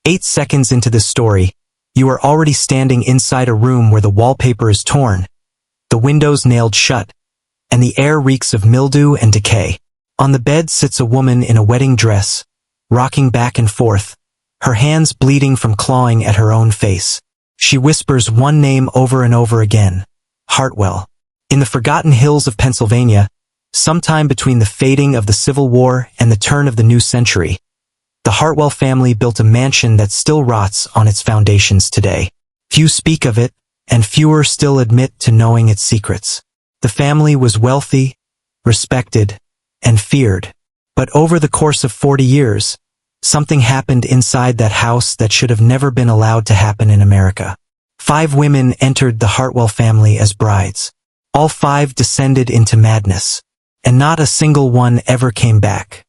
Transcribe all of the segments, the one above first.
8 seconds into this story, you are already standing inside a room where the wallpaper is torn, the windows nailed shut, and the air reeks of mildew and decay. On the bed sits a woman in a wedding dress, rocking back and forth, her hands bleeding from clawing at her own face. She whispers one name over and over again, Hartwell. In the forgotten hills of Pennsylvania, sometime between the fading of the Civil War and the turn of the new century, the Hartwell family built a mansion that still rots on its foundations today. Few speak of it, and fewer still admit to knowing its secrets. The family was wealthy, respected, and feared. But over the course of 40 years, something happened inside that house that should have never been allowed to happen in America. 5 women entered the Hartwell family as brides. All 5 descended into madness, and not a single one ever came back.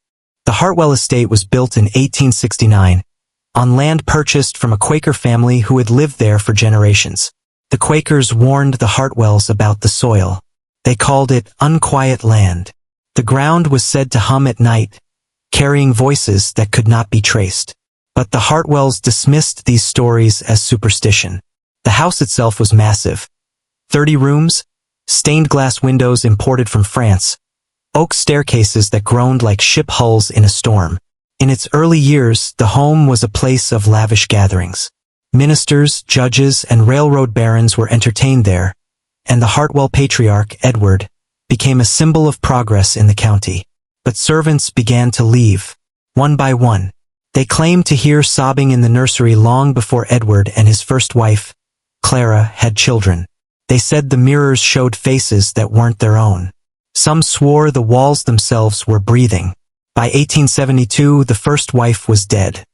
The Hartwell estate was built in 1869, on land purchased from a Quaker family who had lived there for generations. The Quakers warned the Hartwells about the soil. They called it unquiet land. The ground was said to hum at night, carrying voices that could not be traced. But the Hartwells dismissed these stories as superstition. The house itself was massive. 30 rooms, stained glass windows imported from France, oak staircases that groaned like ship hulls in a storm. In its early years, the home was a place of lavish gatherings. Ministers, judges, and railroad barons were entertained there, and the Hartwell patriarch, Edward, became a symbol of progress in the county. But servants began to leave, one by one. They claimed to hear sobbing in the nursery long before Edward and his first wife, Clara, had children. They said the mirrors showed faces that weren't their own. Some swore the walls themselves were breathing. By 1872, the first wife was dead.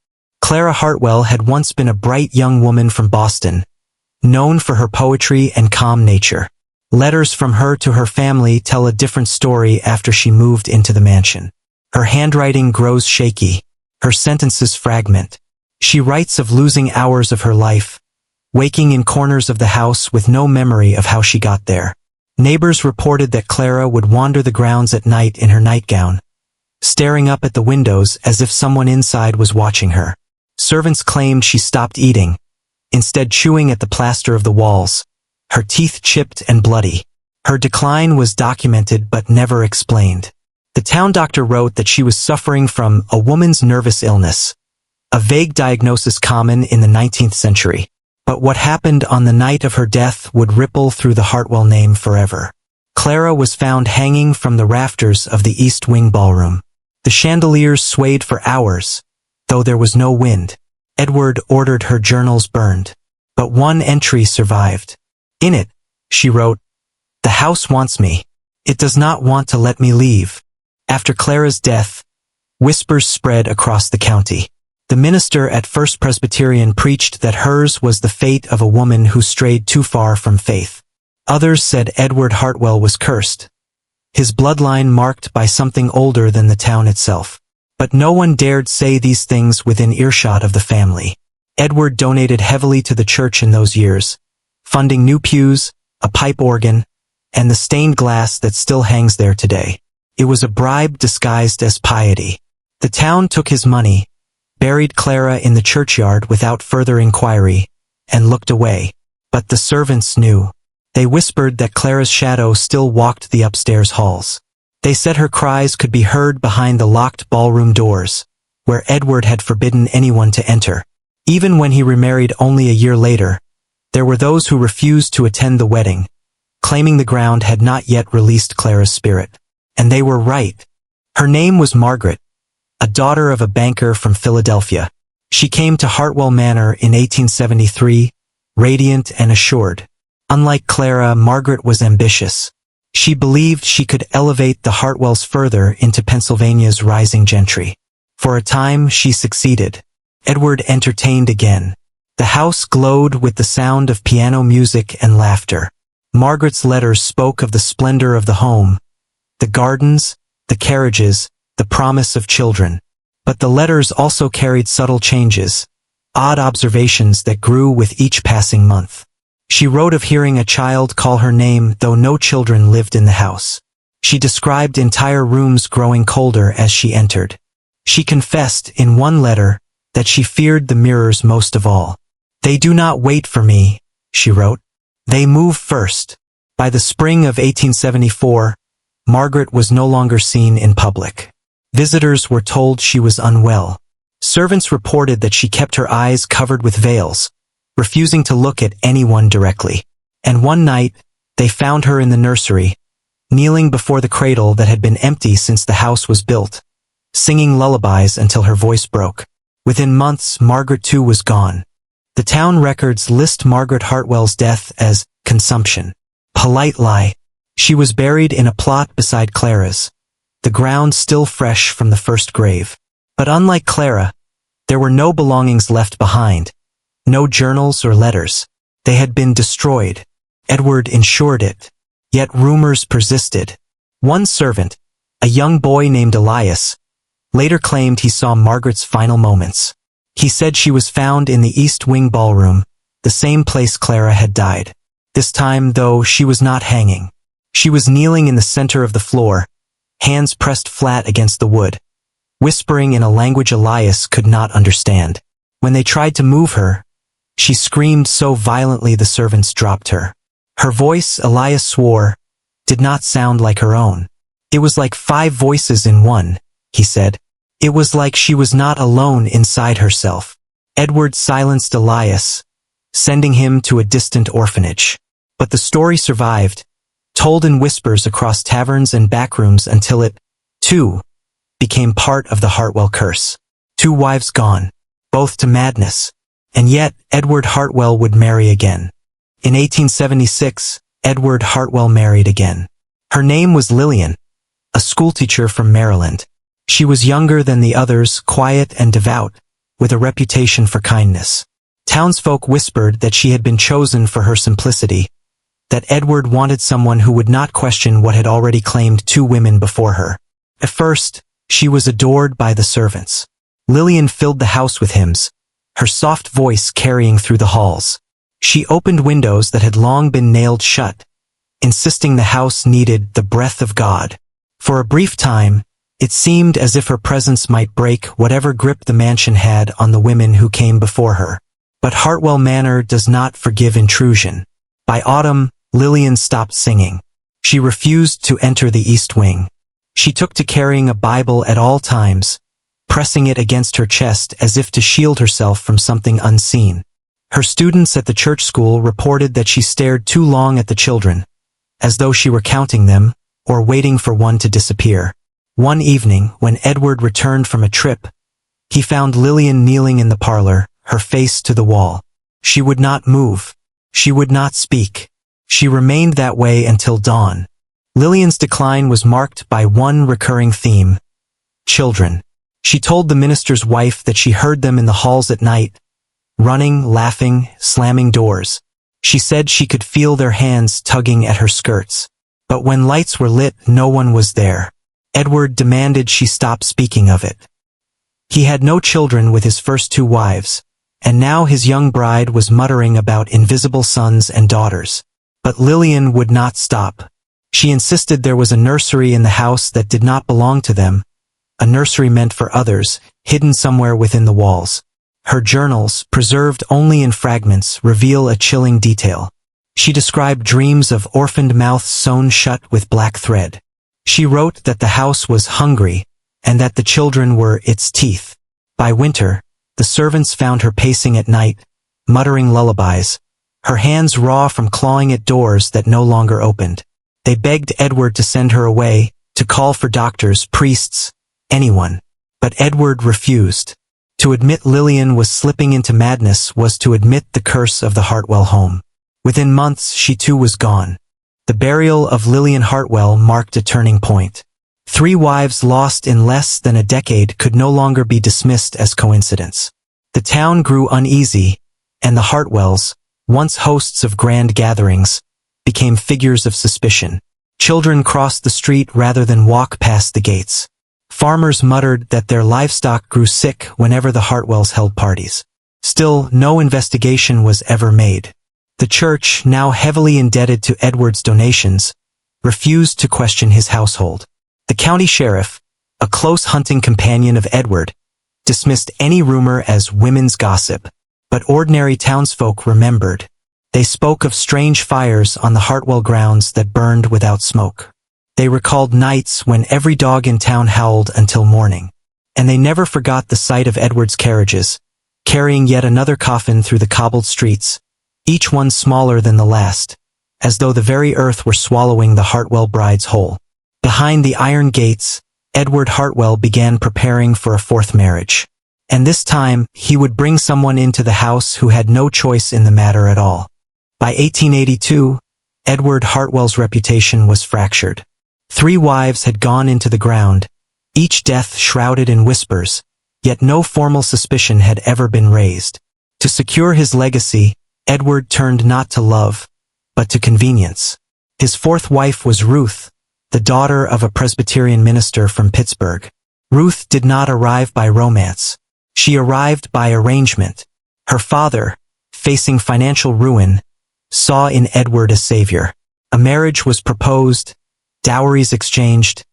Clara Hartwell had once been a bright young woman from Boston, known for her poetry and calm nature. Letters from her to her family tell a different story after she moved into the mansion. Her handwriting grows shaky. Her sentences fragment. She writes of losing hours of her life, waking in corners of the house with no memory of how she got there. Neighbors reported that Clara would wander the grounds at night in her nightgown, staring up at the windows as if someone inside was watching her. Servants claimed she stopped eating, instead chewing at the plaster of the walls, her teeth chipped and bloody. Her decline was documented but never explained. The town doctor wrote that she was suffering from a woman's nervous illness, a vague diagnosis common in the 19th century. But what happened on the night of her death would ripple through the Hartwell name forever. Clara was found hanging from the rafters of the East Wing ballroom. The chandeliers swayed for hours, though there was no wind. Edward ordered her journals burned. But one entry survived. In it, she wrote, "The house wants me. It does not want to let me leave." After Clara's death, whispers spread across the county. The minister at First Presbyterian preached that hers was the fate of a woman who strayed too far from faith. Others said Edward Hartwell was cursed, his bloodline marked by something older than the town itself. But no one dared say these things within earshot of the family. Edward donated heavily to the church in those years, funding new pews, a pipe organ, and the stained glass that still hangs there today. It was a bribe disguised as piety. The town took his money, buried Clara in the churchyard without further inquiry, and looked away. But the servants knew. They whispered that Clara's shadow still walked the upstairs halls. They said her cries could be heard behind the locked ballroom doors, where Edward had forbidden anyone to enter. Even when he remarried only a year later, there were those who refused to attend the wedding, claiming the ground had not yet released Clara's spirit. And they were right. Her name was Margaret, a daughter of a banker from Philadelphia. She came to Hartwell Manor in 1873, radiant and assured. Unlike Clara, Margaret was ambitious. She believed she could elevate the Hartwells further into Pennsylvania's rising gentry. For a time, she succeeded. Edward entertained again. The house glowed with the sound of piano music and laughter. Margaret's letters spoke of the splendor of the home, the gardens, the carriages, the promise of children. But the letters also carried subtle changes, odd observations that grew with each passing month. She wrote of hearing a child call her name though no children lived in the house. She described entire rooms growing colder as she entered. She confessed in one letter that she feared the mirrors most of all. "They do not wait for me," she wrote. "They move first." By the spring of 1874, Margaret was no longer seen in public. Visitors were told she was unwell. Servants reported that she kept her eyes covered with veils, refusing to look at anyone directly. And one night, they found her in the nursery, kneeling before the cradle that had been empty since the house was built, singing lullabies until her voice broke. Within months, Margaret too was gone. The town records list Margaret Hartwell's death as consumption. Polite lie. She was buried in a plot beside Clara's, the ground still fresh from the first grave. But unlike Clara, there were no belongings left behind, no journals or letters. They had been destroyed. Edward ensured it. Yet rumors persisted. One servant, a young boy named Elias, later claimed he saw Margaret's final moments. He said she was found in the East Wing ballroom, the same place Clara had died. This time, though, she was not hanging. She was kneeling in the center of the floor, hands pressed flat against the wood, whispering in a language Elias could not understand. When they tried to move her, she screamed so violently the servants dropped her. Her voice, Elias swore, did not sound like her own. It was like 5 voices in one, he said. It was like she was not alone inside herself. Edward silenced Elias, sending him to a distant orphanage. But the story survived, told in whispers across taverns and backrooms until it, too, became part of the Hartwell curse. 2 wives gone, both to madness. And yet, Edward Hartwell would marry again. In 1876, Edward Hartwell married again. Her name was Lillian, a schoolteacher from Maryland. She was younger than the others, quiet and devout, with a reputation for kindness. Townsfolk whispered that she had been chosen for her simplicity, that Edward wanted someone who would not question what had already claimed 2 women before her. At first, she was adored by the servants. Lillian filled the house with hymns, her soft voice carrying through the halls. She opened windows that had long been nailed shut, insisting the house needed the breath of God. For a brief time, it seemed as if her presence might break whatever grip the mansion had on the women who came before her. But Hartwell Manor does not forgive intrusion. By autumn, Lillian stopped singing. She refused to enter the East Wing. She took to carrying a Bible at all times, pressing it against her chest as if to shield herself from something unseen. Her students at the church school reported that she stared too long at the children, as though she were counting them, or waiting for one to disappear. One evening, when Edward returned from a trip, he found Lillian kneeling in the parlor, her face to the wall. She would not move. She would not speak. She remained that way until dawn. Lillian's decline was marked by one recurring theme: children. She told the minister's wife that she heard them in the halls at night, running, laughing, slamming doors. She said she could feel their hands tugging at her skirts. But when lights were lit, no one was there. Edward demanded she stop speaking of it. He had no children with his first 2 wives, and now his young bride was muttering about invisible sons and daughters. But Lillian would not stop. She insisted there was a nursery in the house that did not belong to them, a nursery meant for others, hidden somewhere within the walls. Her journals, preserved only in fragments, reveal a chilling detail. She described dreams of orphaned mouths sewn shut with black thread. She wrote that the house was hungry, and that the children were its teeth. By winter, the servants found her pacing at night, muttering lullabies, her hands raw from clawing at doors that no longer opened. They begged Edward to send her away, to call for doctors, priests, anyone. But Edward refused. To admit Lillian was slipping into madness was to admit the curse of the Hartwell home. Within months, she too was gone. The burial of Lillian Hartwell marked a turning point. 3 wives lost in less than a decade could no longer be dismissed as coincidence. The town grew uneasy, and the Hartwells, once hosts of grand gatherings, became figures of suspicion. Children crossed the street rather than walk past the gates. Farmers muttered that their livestock grew sick whenever the Hartwells held parties. Still, no investigation was ever made. The church, now heavily indebted to Edward's donations, refused to question his household. The county sheriff, a close hunting companion of Edward, dismissed any rumor as women's gossip. But ordinary townsfolk remembered. They spoke of strange fires on the Hartwell grounds that burned without smoke. They recalled nights when every dog in town howled until morning. And they never forgot the sight of Edward's carriages, carrying yet another coffin through the cobbled streets, each one smaller than the last, as though the very earth were swallowing the Hartwell brides whole. Behind the iron gates, Edward Hartwell began preparing for a fourth marriage. And this time, he would bring someone into the house who had no choice in the matter at all. By 1882, Edward Hartwell's reputation was fractured. 3 wives had gone into the ground, each death shrouded in whispers, yet no formal suspicion had ever been raised. To secure his legacy, Edward turned not to love, but to convenience. His 4th wife was Ruth, the daughter of a Presbyterian minister from Pittsburgh. Ruth did not arrive by romance. She arrived by arrangement. Her father, facing financial ruin, saw in Edward a savior. A marriage was proposed, dowries exchanged,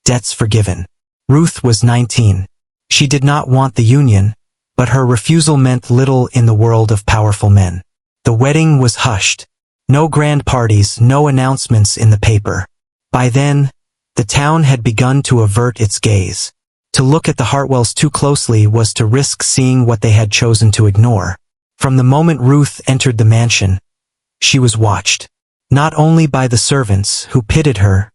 debts forgiven. Ruth was 19. She did not want the union, but her refusal meant little in the world of powerful men. The wedding was hushed. No grand parties, no announcements in the paper. By then, the town had begun to avert its gaze. To look at the Hartwells too closely was to risk seeing what they had chosen to ignore. From the moment Ruth entered the mansion, she was watched, not only by the servants who pitied her,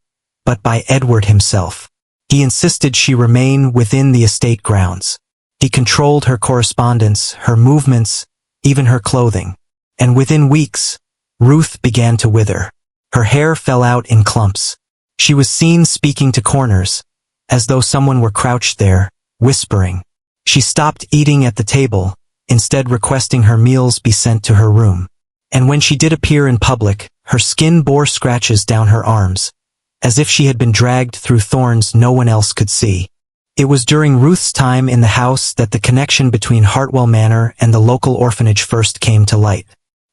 but by Edward himself. He insisted she remain within the estate grounds. He controlled her correspondence, her movements, even her clothing. And within weeks, Ruth began to wither. Her hair fell out in clumps. She was seen speaking to corners, as though someone were crouched there, whispering. She stopped eating at the table, instead requesting her meals be sent to her room. And when she did appear in public, her skin bore scratches down her arms, as if she had been dragged through thorns no one else could see. It was during Ruth's time in the house that the connection between Hartwell Manor and the local orphanage first came to light.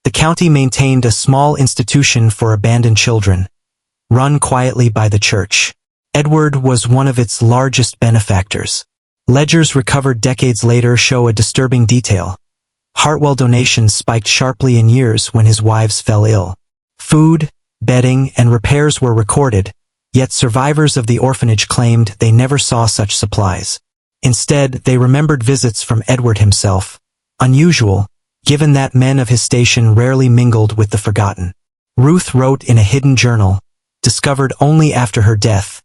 The county maintained a small institution for abandoned children, run quietly by the church. Edward was one of its largest benefactors. Ledgers recovered decades later show a disturbing detail. Hartwell donations spiked sharply in years when his wives fell ill. Food, bedding, and repairs were recorded, yet survivors of the orphanage claimed they never saw such supplies. Instead, they remembered visits from Edward himself, unusual, given that men of his station rarely mingled with the forgotten. Ruth wrote in a hidden journal, discovered only after her death,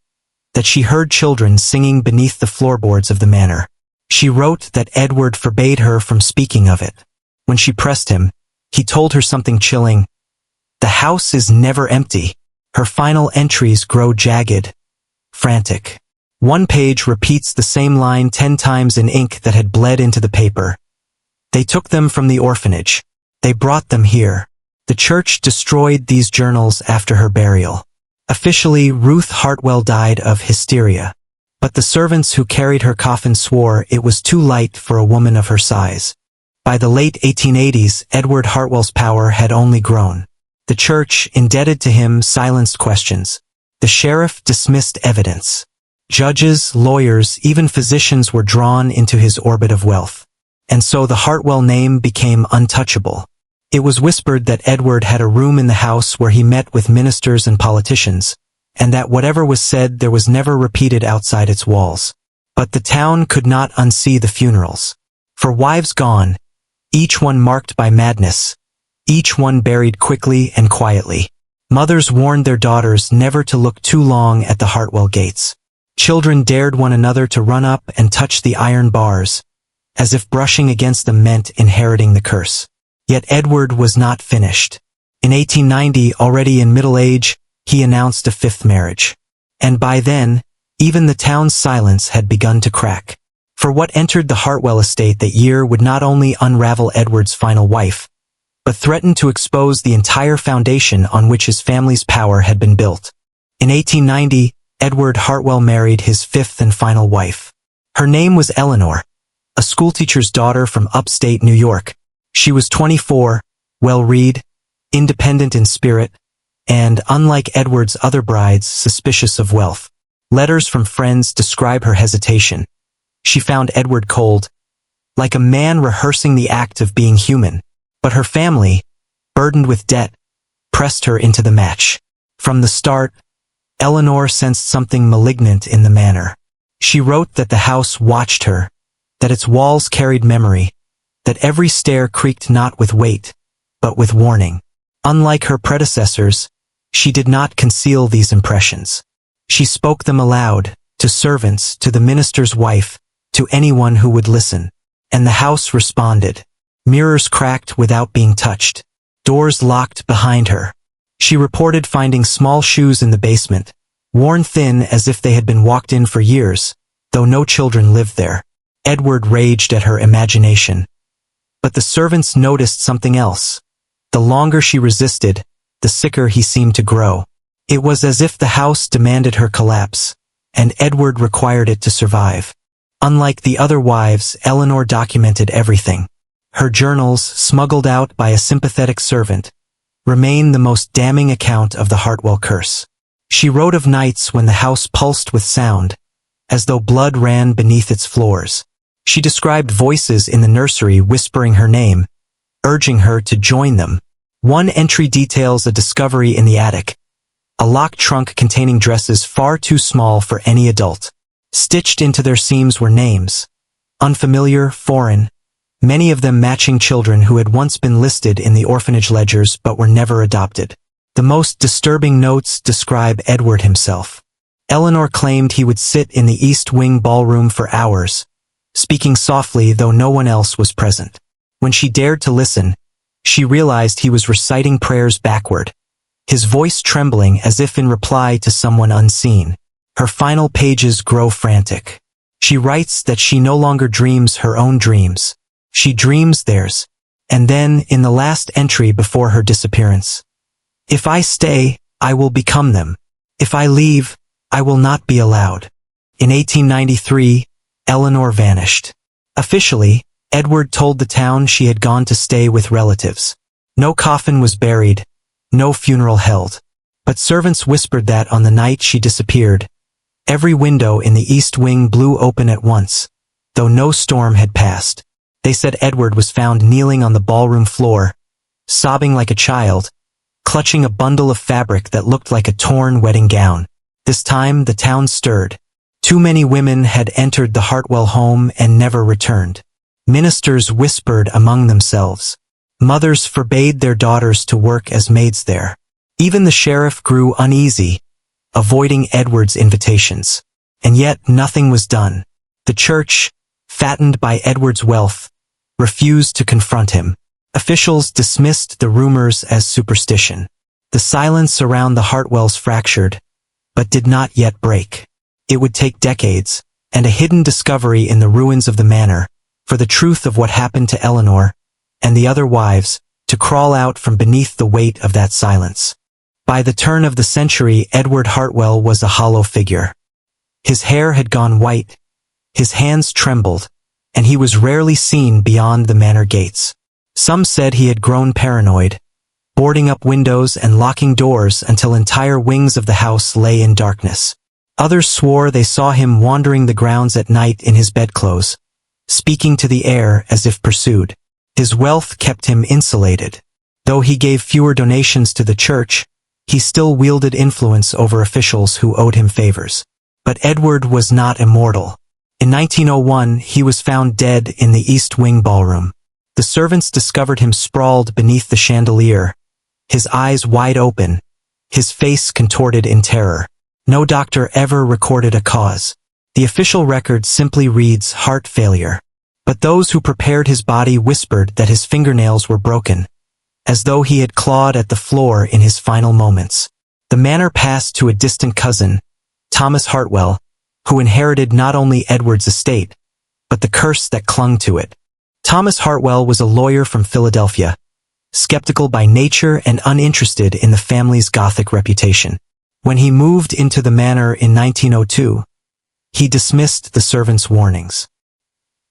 that she heard children singing beneath the floorboards of the manor. She wrote that Edward forbade her from speaking of it. When she pressed him, he told her something chilling. The house is never empty. Her final entries grow jagged, frantic. One page repeats the same line 10 times in ink that had bled into the paper. They took them from the orphanage. They brought them here. The church destroyed these journals after her burial. Officially, Ruth Hartwell died of hysteria. But the servants who carried her coffin swore it was too light for a woman of her size. By the late 1880s, Edward Hartwell's power had only grown. The church, indebted to him, silenced questions. The sheriff dismissed evidence. Judges, lawyers, even physicians were drawn into his orbit of wealth. And so the Hartwell name became untouchable. It was whispered that Edward had a room in the house where he met with ministers and politicians, and that whatever was said there was never repeated outside its walls. But the town could not unsee the funerals. For wives gone, each one marked by madness, each one buried quickly and quietly. Mothers warned their daughters never to look too long at the Hartwell gates. Children dared one another to run up and touch the iron bars, as if brushing against them meant inheriting the curse. Yet Edward was not finished. In 1890, already in middle age, he announced a 5th marriage. And by then, even the town's silence had begun to crack. For what entered the Hartwell estate that year would not only unravel Edward's final wife, but threaten to expose the entire foundation on which his family's power had been built. In 1890, Edward Hartwell married his 5th and final wife. Her name was Eleanor, a schoolteacher's daughter from upstate New York. She was 24, well-read, independent in spirit, and, unlike Edward's other brides, suspicious of wealth. Letters from friends describe her hesitation. She found Edward cold, like a man rehearsing the act of being human. But her family, burdened with debt, pressed her into the match. From the start, Eleanor sensed something malignant in the manor. She wrote that the house watched her, that its walls carried memory, that every stair creaked not with weight, but with warning. Unlike her predecessors, she did not conceal these impressions. She spoke them aloud, to servants, to the minister's wife, to anyone who would listen. And the house responded. Mirrors cracked without being touched. Doors locked behind her. She reported finding small shoes in the basement, worn thin as if they had been walked in for years, though no children lived there. Edward raged at her imagination. But the servants noticed something else. The longer she resisted, the sicker he seemed to grow. It was as if the house demanded her collapse, and Edward required it to survive. Unlike the other wives, Eleanor documented everything. Her journals, smuggled out by a sympathetic servant, remain the most damning account of the Hartwell curse. She wrote of nights when the house pulsed with sound, as though blood ran beneath its floors. She described voices in the nursery whispering her name, urging her to join them. One entry details a discovery in the attic, a locked trunk containing dresses far too small for any adult. Stitched into their seams were names, unfamiliar, foreign, many of them matching children who had once been listed in the orphanage ledgers but were never adopted. The most disturbing notes describe Edward himself. Eleanor claimed he would sit in the East Wing ballroom for hours, speaking softly though no one else was present. When she dared to listen, she realized he was reciting prayers backward, his voice trembling as if in reply to someone unseen. Her final pages grow frantic. She writes that she no longer dreams her own dreams. She dreams theirs. And then, in the last entry before her disappearance, "If I stay, I will become them. If I leave, I will not be allowed." In 1893, Eleanor vanished. Officially, Edward told the town she had gone to stay with relatives. No coffin was buried, no funeral held. But servants whispered that on the night she disappeared, every window in the East Wing blew open at once, though no storm had passed. They said Edward was found kneeling on the ballroom floor, sobbing like a child, clutching a bundle of fabric that looked like a torn wedding gown. This time the town stirred. Too many women had entered the Hartwell home and never returned. Ministers whispered among themselves. Mothers forbade their daughters to work as maids there. Even the sheriff grew uneasy, avoiding Edward's invitations. And yet nothing was done. The church, fattened by Edward's wealth, refused to confront him. Officials dismissed the rumors as superstition. The silence around the Hartwells fractured, but did not yet break. It would take decades, and a hidden discovery in the ruins of the manor, for the truth of what happened to Eleanor and the other wives to crawl out from beneath the weight of that silence. By the turn of the century, Edward Hartwell was a hollow figure. His hair had gone white, his hands trembled, and he was rarely seen beyond the manor gates. Some said he had grown paranoid, boarding up windows and locking doors until entire wings of the house lay in darkness. Others swore they saw him wandering the grounds at night in his bedclothes, speaking to the air as if pursued. His wealth kept him insulated. Though he gave fewer donations to the church, he still wielded influence over officials who owed him favors. But Edward was not immortal. In 1901, he was found dead in the East Wing ballroom. The servants discovered him sprawled beneath the chandelier, his eyes wide open, his face contorted in terror. No doctor ever recorded a cause. The official record simply reads heart failure. But those who prepared his body whispered that his fingernails were broken, as though he had clawed at the floor in his final moments. The manor passed to a distant cousin, Thomas Hartwell, who inherited not only Edward's estate, but the curse that clung to it. Thomas Hartwell was a lawyer from Philadelphia, skeptical by nature and uninterested in the family's Gothic reputation. When he moved into the manor in 1902, he dismissed the servants' warnings.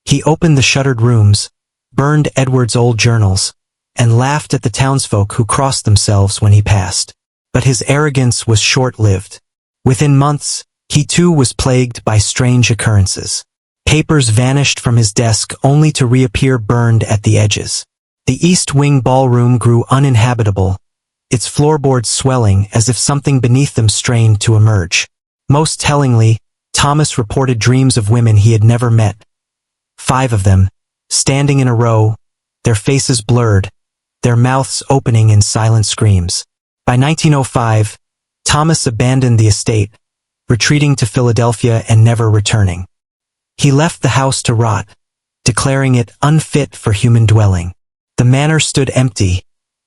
He opened the shuttered rooms, burned Edward's old journals, and laughed at the townsfolk who crossed themselves when he passed. But his arrogance was short-lived. Within months, he too was plagued by strange occurrences. Papers vanished from his desk only to reappear burned at the edges. The East Wing ballroom grew uninhabitable, its floorboards swelling as if something beneath them strained to emerge. Most tellingly, Thomas reported dreams of women he had never met. 5 of them, standing in a row, their faces blurred, their mouths opening in silent screams. By 1905, Thomas abandoned the estate, retreating to Philadelphia and never returning. He left the house to rot, declaring it unfit for human dwelling. The manor stood empty,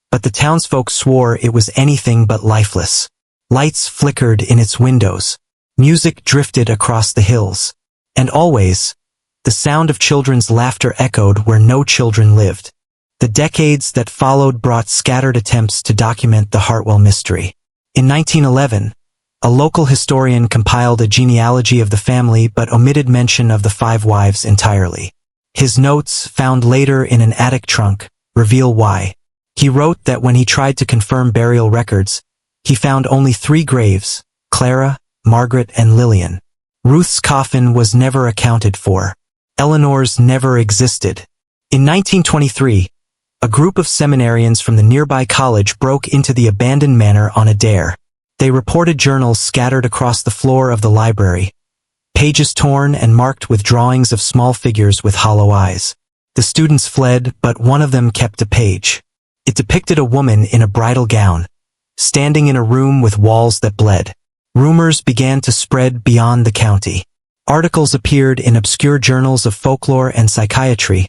but the townsfolk swore it was anything but lifeless. Lights flickered in its windows, music drifted across the hills, and always, the sound of children's laughter echoed where no children lived. The decades that followed brought scattered attempts to document the Hartwell mystery. In 1911, a local historian compiled a genealogy of the family but omitted mention of the 5 wives entirely. His notes, found later in an attic trunk, reveal why. He wrote that when he tried to confirm burial records, he found only 3 graves: Clara, Margaret, and Lillian. Ruth's coffin was never accounted for. Eleanor's never existed. In 1923, a group of seminarians from the nearby college broke into the abandoned manor on a dare. They reported journals scattered across the floor of the library, pages torn and marked with drawings of small figures with hollow eyes. The students fled, but one of them kept a page. It depicted a woman in a bridal gown, standing in a room with walls that bled. Rumors began to spread beyond the county. Articles appeared in obscure journals of folklore and psychiatry,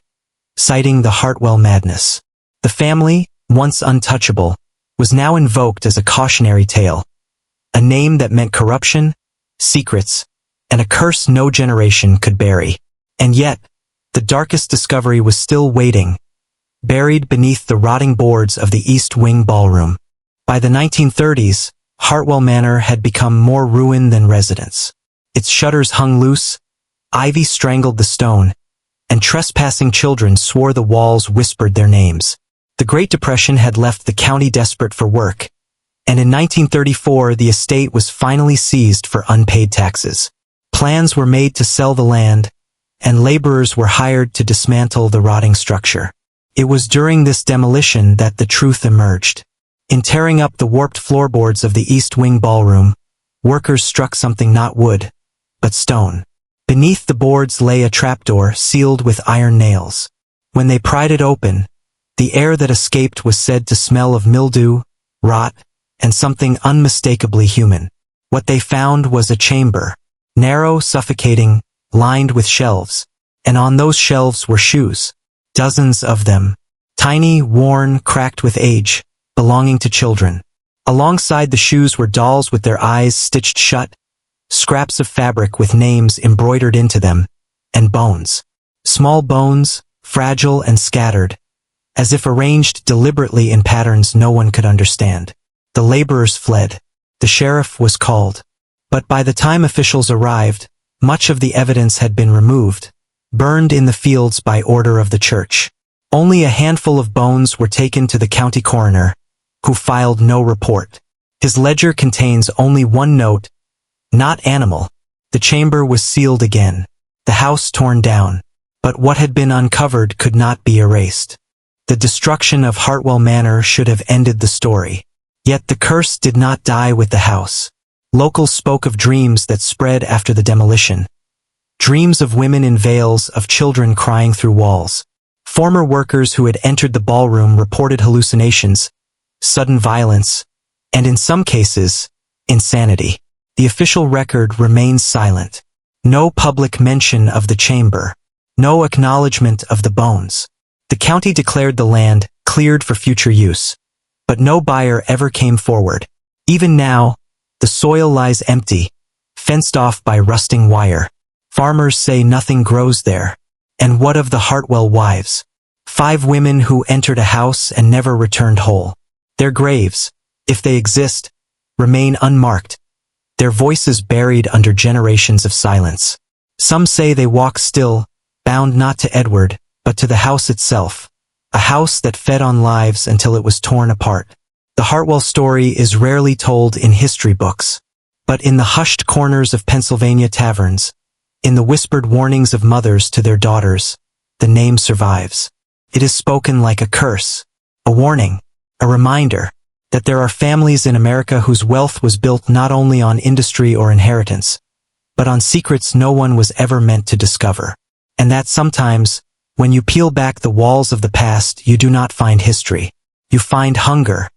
citing the Hartwell madness. The family, once untouchable, was now invoked as a cautionary tale, a name that meant corruption, secrets, and a curse no generation could bury. And yet, the darkest discovery was still waiting, buried beneath the rotting boards of the East Wing ballroom. By the 1930s, Hartwell Manor had become more ruin than residence. Its shutters hung loose, ivy strangled the stone, and trespassing children swore the walls whispered their names. The Great Depression had left the county desperate for work, and in 1934 the estate was finally seized for unpaid taxes. Plans were made to sell the land, and laborers were hired to dismantle the rotting structure. It was during this demolition that the truth emerged. In tearing up the warped floorboards of the East Wing ballroom, workers struck something not wood, but stone. Beneath the boards lay a trapdoor sealed with iron nails. When they pried it open, the air that escaped was said to smell of mildew, rot, and something unmistakably human. What they found was a chamber, narrow, suffocating, lined with shelves, and on those shelves were shoes, dozens of them, tiny, worn, cracked with age, belonging to children. Alongside the shoes were dolls with their eyes stitched shut, scraps of fabric with names embroidered into them, and bones. Small bones, fragile and scattered, as if arranged deliberately in patterns no one could understand. The laborers fled. The sheriff was called. But by the time officials arrived, much of the evidence had been removed, burned in the fields by order of the church. Only a handful of bones were taken to the county coroner, who filed no report. His ledger contains only one note: not animal. The chamber was sealed again, the house torn down, but what had been uncovered could not be erased. The destruction of Hartwell Manor should have ended the story. Yet the curse did not die with the house. Locals spoke of dreams that spread after the demolition. Dreams of women in veils, of children crying through walls. Former workers who had entered the ballroom reported hallucinations, sudden violence, and in some cases, insanity. The official record remains silent. No public mention of the chamber. No acknowledgement of the bones. The county declared the land cleared for future use, but no buyer ever came forward. Even now, the soil lies empty, fenced off by rusting wire. Farmers say nothing grows there. And what of the Hartwell wives? 5 women who entered a house and never returned whole. Their graves, if they exist, remain unmarked, their voices buried under generations of silence. Some say they walk still, bound not to Edward, but to the house itself, a house that fed on lives until it was torn apart. The Hartwell story is rarely told in history books, but in the hushed corners of Pennsylvania taverns, In the whispered warnings of mothers to their daughters, the name survives. It is spoken like a curse, a warning, a reminder that there are families in America whose wealth was built not only on industry or inheritance, but on secrets no one was ever meant to discover. And that sometimes, when you peel back the walls of the past, you do not find history. You find hunger,